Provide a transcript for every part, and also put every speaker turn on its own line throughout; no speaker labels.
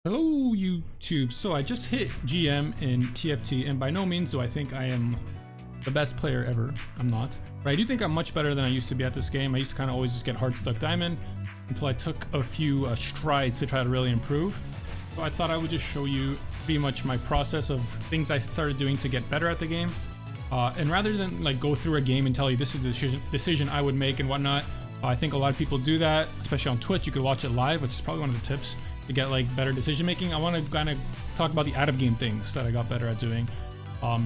Hello YouTube. So I just hit GM in TFT, and by no means do I think I am the best player ever. I'm not. But I do think I'm much better than I used to be at this game. I used to kind of always just get hard stuck diamond until I took a few strides to try to really improve. So I thought I would just show you pretty much my process of things I started doing to get better at the game. And rather than like go through a game and tell you this is the decision I would make and whatnot, I think a lot of people do that, especially on Twitch. You could watch it live, which is probably one of the tips to get like better decision making. I want to kind of talk about the out of game things that I got better at doing.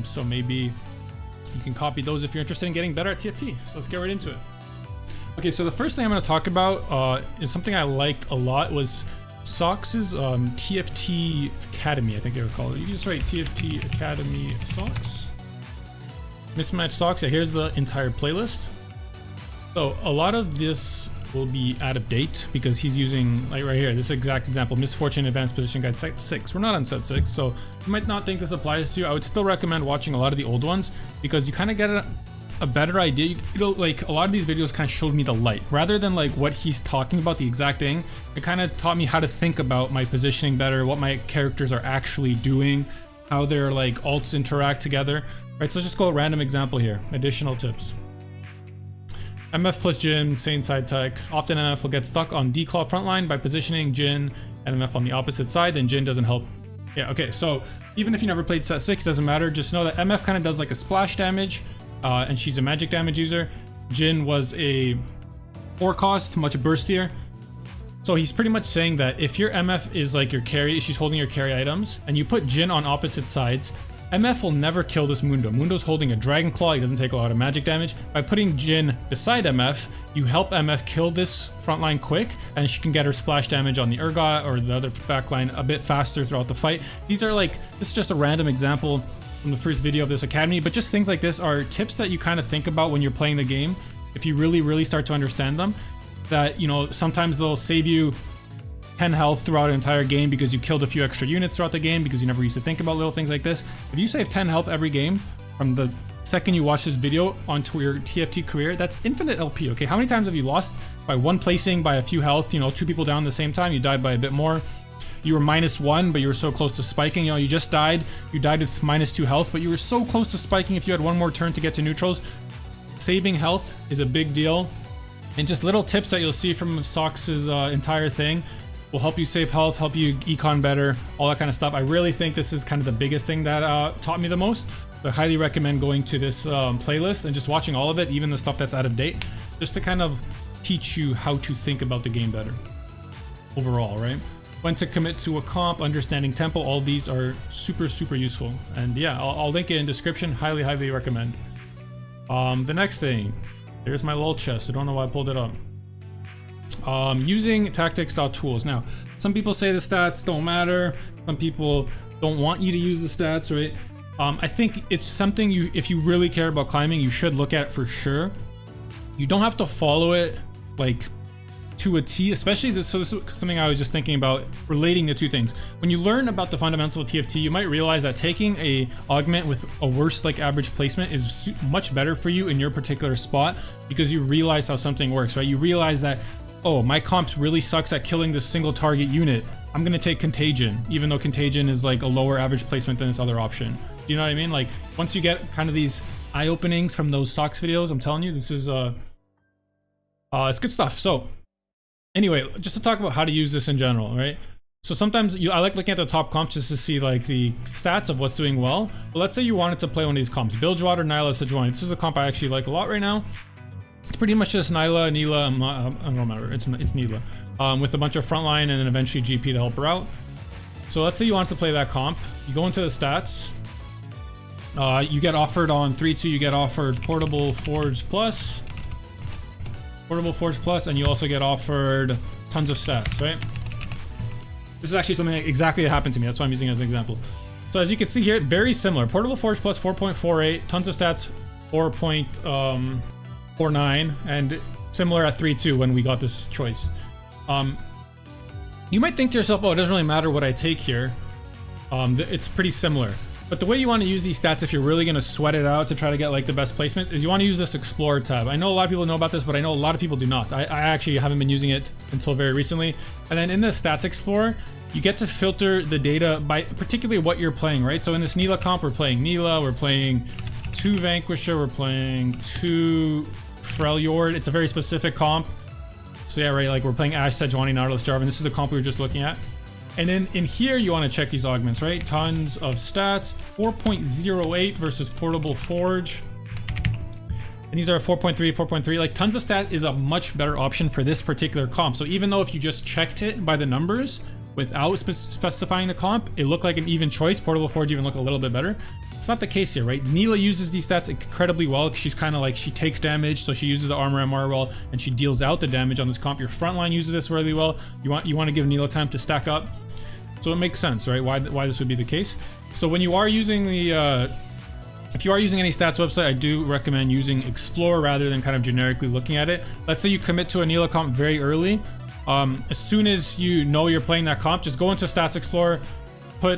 So maybe you can copy those if you're interested in getting better at TFT. So let's get right into it. Okay, so the first thing I'm going to talk about is something I liked a lot was Socks's TFT Academy, I think they were called. You can just write TFT Academy Socks. Mismatched socks. Yeah, here's the entire playlist. So a lot of this will be out of date because he's using, like right here, this exact example, Misfortune Advanced Position Guide set 6. We're not on set 6, so you might not think this applies to you. I would still recommend watching a lot of the old ones because you kind of get a better idea. Like a lot of these videos kind of showed me the light rather than like what he's talking about, the exact thing. It kind of taught me how to think about my positioning better, what my characters are actually doing, how their like alts interact together. Right, so let's just go a random example here. Additional tips. MF plus Jin, same side tech. Often MF will get stuck on D-Claw frontline by positioning Jin and MF on the opposite side, then Jin doesn't help. Yeah, okay, so even if you never played set 6, doesn't matter. Just know that MF kind of does like a splash damage, and she's a magic damage user. Jin was a 4 cost, much burstier. So he's pretty much saying that if your MF is like your carry, she's holding your carry items, and you put Jin on opposite sides, MF will never kill this Mundo. Mundo's holding a Dragon Claw, he doesn't take a lot of magic damage. By putting Jin beside MF, you help MF kill this frontline quick, and she can get her splash damage on the Urgot or the other backline a bit faster throughout the fight. These are like, this is just a random example from the first video of this academy, but just things like this are tips that you kind of think about when you're playing the game. If you really start to understand them, that, you know, sometimes they'll save you 10 health throughout an entire game because you killed a few extra units throughout the game because you never used to think about little things like this. If you save 10 health every game from the second you watch this video onto your TFT career, that's infinite LP, okay? How many times have you lost by one placing, by a few health, you know, 2 people down at the same time, you died by a bit more. You were -1, but you were so close to spiking, you know, you just died, you died with -2 health, but you were so close to spiking if you had one more turn to get to neutrals. Saving health is a big deal. And just little tips that you'll see from Socks's entire thing will help you save health, help you econ better, all that kind of stuff. I really think this is kind of the biggest thing that taught me the most. So I highly recommend going to this playlist and just watching all of it, even the stuff that's out of date, just to kind of teach you how to think about the game better overall, right? When to commit to a comp, understanding tempo, all these are super useful. And yeah, I'll link it in description, highly recommend. The next thing, there's my lol chest. I don't know why I pulled it up. Using tactics.tools. Now, some people say the stats don't matter. Some people don't want you to use the stats, right? I think it's something you, if you really care about climbing, you should look at for sure. You don't have to follow it like to a T, especially this. So this is something I was just thinking about relating the two things. When you learn about the fundamentals of TFT, you might realize that taking a augment with a worse like average placement is much better for you in your particular spot because you realize how something works, right? You realize that, oh, my comp really sucks at killing this single target unit. I'm gonna take Contagion, even though Contagion is like a lower average placement than its other option. Do you know what I mean? Like, once you get kind of these eye openings from those Socks videos, I'm telling you, this is it's good stuff. So anyway, just to talk about how to use this in general, right? So sometimes I like looking at the top comps just to see like the stats of what's doing well. But let's say you wanted to play one of these comps, Bilgewater, Nyla, Sejuani. This is a comp I actually like a lot right now. It's pretty much just Nyla, Neela, I don't remember, it's Neela, with a bunch of frontline and then eventually GP to help her out. So let's say you want to play that comp. You go into the stats. You get offered on 3-2, you get offered Portable Forge Plus, and you also get offered tons of stats, right? This is actually something that exactly happened to me. That's why I'm using it as an example. So as you can see here, very similar. Portable Forge Plus 4.48, tons of stats 4.49, and similar at 3-2 when we got this choice. You might think to yourself, oh, it doesn't really matter what I take here. It's pretty similar. But the way you want to use these stats if you're really going to sweat it out to try to get like the best placement is you want to use this Explorer tab. I know a lot of people know about this, but I know a lot of people do not. I actually haven't been using it until very recently. And then in the Stats Explorer, you get to filter the data by particularly what you're playing, right? So in this Neela comp, we're playing Neela, we're playing 2 Vanquisher, we're playing 2 Freljord. It's a very specific comp. So yeah, right, like we're playing Ashe, Sejuani, Nautilus, Jarvan. This is the comp we were just looking at. And then in here, you want to check these augments, right? Tons of stats, 4.08 versus Portable Forge. And these are 4.3, 4.3. Like tons of stat is a much better option for this particular comp. So even though if you just checked it by the numbers without specifying the comp, it looked like an even choice. Portable Forge even looked a little bit better. It's not the case here, right? Neela uses these stats incredibly well because she's kind of like, she takes damage, so she uses the armor MR well, and she deals out the damage on this comp. Your frontline uses this really well. You want to give Neela time to stack up. So it makes sense, right? Why this would be the case. So when you are using the, if you are using any stats website, I do recommend using Explore rather than kind of generically looking at it. Let's say you commit to a Neela comp very early. As soon as you know you're playing that comp, just go into Stats Explorer, go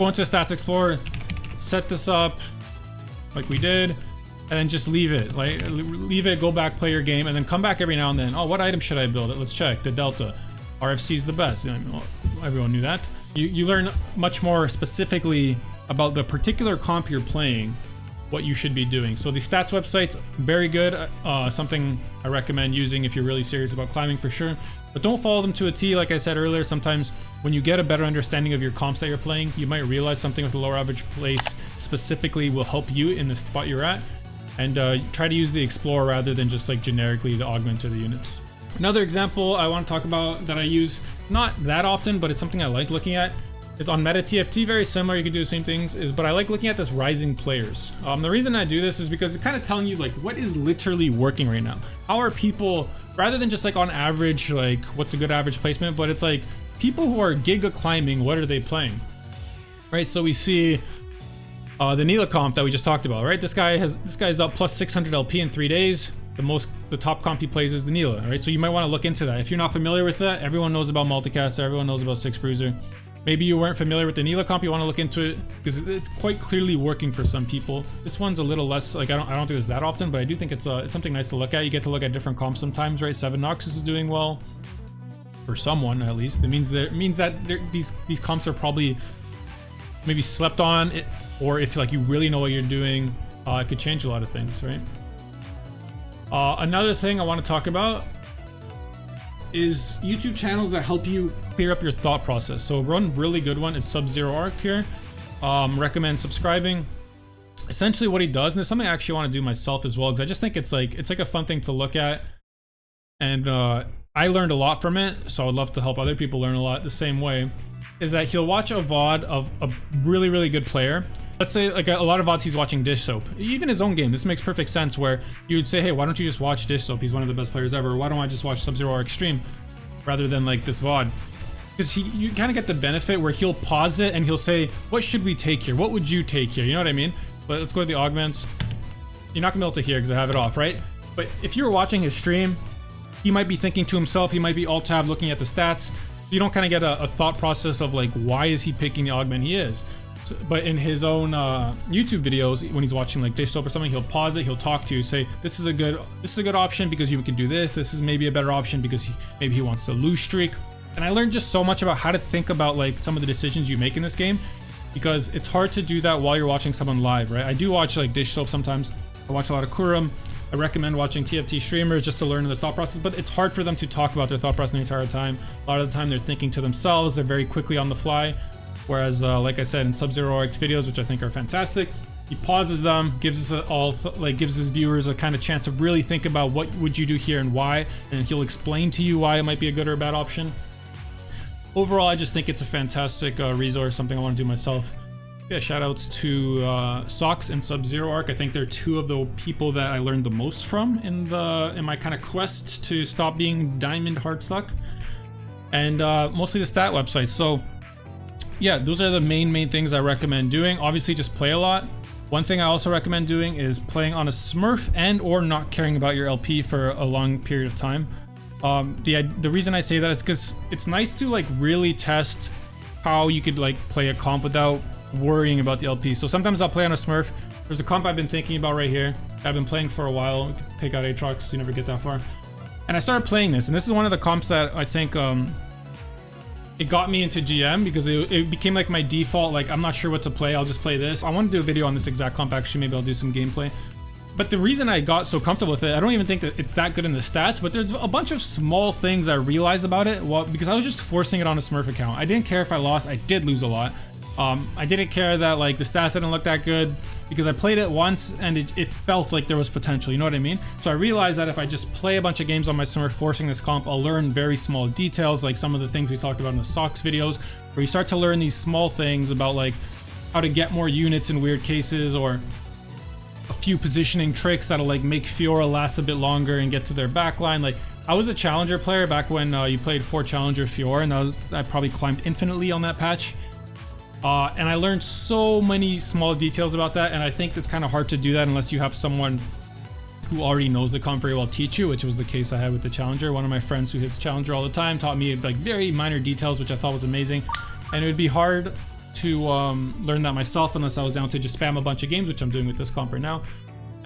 into Stats Explorer, set this up like we did, and then just leave it. Like leave it, go back, play your game, and then come back every now and then. Oh, what item should I build? Let's check the Delta. RFC is the best. You know, everyone knew that. You learn much more specifically about the particular comp you're playing, what you should be doing. So the stats website's very good. Something I recommend using if you're really serious about climbing for sure. But don't follow them to a T. Like I said earlier, sometimes when you get a better understanding of your comps that you're playing, you might realize something with a lower average place specifically will help you in the spot you're at. And try to use the Explorer rather than just like generically the augments or the units. Another example I want to talk about that I use not that often, but it's something I like looking at, is on Meta TFT. Very similar, you can do the same things, but I like looking at this rising players. The reason I do this is because it's kind of telling you like what is literally working right now. How are people, rather than just like on average, like what's a good average placement, but it's like people who are giga climbing, what are they playing? Right, so we see the Neela comp that we just talked about, right? This guy's up plus 600 LP in 3 days. The top comp he plays is the Neela, right? So you might want to look into that. If you're not familiar with that, everyone knows about Multicaster, everyone knows about Six Bruiser. Maybe you weren't familiar with the Neela comp, you want to look into it because it's quite clearly working for some people. This one's a little less, like I don't do this that often, but I do think it's something nice to look at. You get to look at different comps sometimes, right? 7 Noxus is doing well for someone at least. It means that these comps are probably maybe slept on, or if like you really know what you're doing, it could change a lot of things, right? Another thing I want to talk about is YouTube channels that help you clear up your thought process. So one really good one is SubZeroArk here. Recommend subscribing. Essentially what he does, and it's something I actually want to do myself as well, because I just think it's like a fun thing to look at, and I learned a lot from it, so I would love to help other people learn a lot the same way, is that he'll watch a VOD of a really, really good player. Let's say like a lot of VODs he's watching Dish Soap. Even his own game, this makes perfect sense, where you would say, hey, why don't you just watch Dish Soap? He's one of the best players ever. Why don't I just watch SubZeroArk stream rather than like this VOD? Because you kind of get the benefit where he'll pause it and he'll say, what should we take here? What would you take here? You know what I mean? But let's go to the augments. You're not gonna be able to hear because I have it off, right? But if you were watching his stream, he might be thinking to himself, he might be alt-tab looking at the stats. You don't kind of get a thought process of like, why is he picking the augment he is? So, but in his own YouTube videos, when he's watching like Dish Soap or something, he'll pause it, he'll talk to you, say, this is a good option because you can do this. This is maybe a better option because maybe he wants to lose streak. And I learned just so much about how to think about like some of the decisions you make in this game, because it's hard to do that while you're watching someone live, right? I do watch like Dish Soap sometimes. I watch a lot of Kurum. I recommend watching TFT streamers just to learn the thought process, but it's hard for them to talk about their thought process the entire time. A lot of the time they're thinking to themselves, they're very quickly on the fly. Whereas, like I said, in SubZeroArk's videos, which I think are fantastic, he pauses them, gives us gives his viewers a kind of chance to really think about what would you do here and why, and he'll explain to you why it might be a good or a bad option. Overall, I just think it's a fantastic resource, something I want to do myself. Yeah, shout outs to Socks and SubZeroArk. I think they're two of the people that I learned the most from in my kind of quest to stop being diamond hard stuck, and mostly the stat websites. So yeah, those are the main things I recommend doing. Obviously, just play a lot. One thing I also recommend doing is playing on a Smurf and or not caring about your LP for a long period of time. The reason I say that is because it's nice to like really test how you could like play a comp without worrying about the LP. So sometimes I'll play on a Smurf. There's a comp I've been thinking about right here. I've been playing for a while. Take out Aatrox, you never get that far. And I started playing this, and this is one of the comps that I think it got me into GM because it became like my default, like I'm not sure what to play, I'll just play this. I want to do a video on this exact comp actually, maybe I'll do some gameplay. But the reason I got so comfortable with it, I don't even think that it's that good in the stats, but there's a bunch of small things I realized about it because I was just forcing it on a Smurf account. I didn't care if I lost, I did lose a lot. I didn't care that like the stats didn't look that good because I played it once and it felt like there was potential, you know what I mean? So I realized that if I just play a bunch of games on my Smurf forcing this comp, I'll learn very small details, like some of the things we talked about in the socks videos, where you start to learn these small things about like how to get more units in weird cases, or a few positioning tricks that'll like make Fiora last a bit longer and get to their backline. Like I was a challenger player back when you played 4 challenger Fiora, and I probably climbed infinitely on that patch. And I learned so many small details about that, and I think it's kind of hard to do that unless you have someone who already knows the comp very well teach you, which was the case I had with the Challenger. One of my friends who hits Challenger all the time taught me like very minor details, which I thought was amazing. And it would be hard to learn that myself unless I was down to just spam a bunch of games, which I'm doing with this comp right now.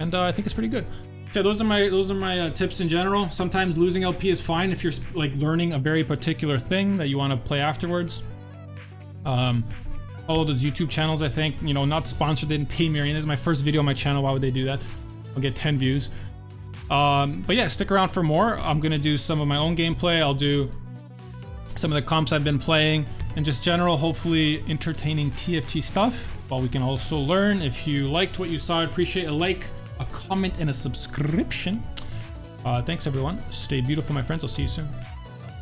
And I think it's pretty good. So those are my tips in general. Sometimes losing LP is fine if you're like learning a very particular thing that you want to play afterwards. Follow those YouTube channels, I think, you know, not sponsored, they didn't pay me or anything. This is my first video on my channel, why would they do that? I'll get 10 views. But yeah, stick around for more. I'm gonna do some of my own gameplay. I'll do some of the comps I've been playing, and just general, hopefully entertaining TFT stuff, while we can also learn. If you liked what you saw, I'd appreciate a like, a comment, and a subscription. Thanks everyone. Stay beautiful, my friends. I'll see you soon.